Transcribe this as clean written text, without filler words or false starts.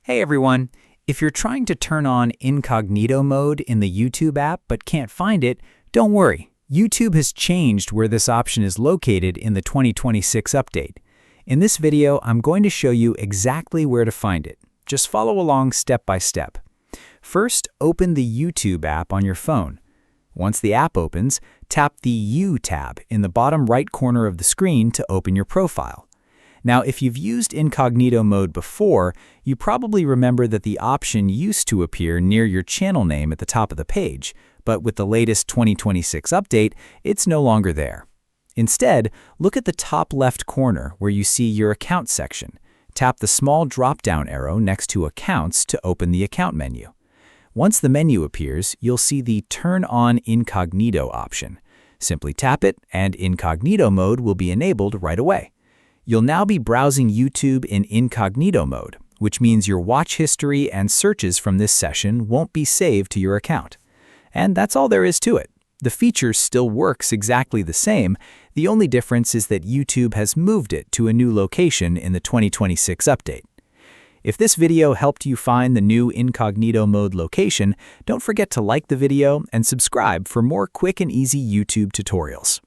Hey everyone! If you're trying to turn on Incognito Mode in the YouTube app but can't find it, don't worry. YouTube has changed where this option is located in the 2026 update. In this video, I'm going to show you exactly where to find it. Just follow along step by step. First, open the YouTube app on your phone. Once the app opens, tap the U tab in the bottom right corner of the screen to open your profile. Now, if you've used Incognito Mode before, you probably remember that the option used to appear near your channel name at the top of the page, but with the latest 2026 update, it's no longer there. Instead, look at the top left corner where you see your Account section. Tap the small drop-down arrow next to Accounts to open the Account menu. Once the menu appears, you'll see the Turn on Incognito option. Simply tap it, and Incognito Mode will be enabled right away. You'll now be browsing YouTube in incognito mode, which means your watch history and searches from this session won't be saved to your account. And that's all there is to it. The feature still works exactly the same. The only difference is that YouTube has moved it to a new location in the 2026 update. If this video helped you find the new Incognito Mode location, don't forget to like the video and subscribe for more quick and easy YouTube tutorials.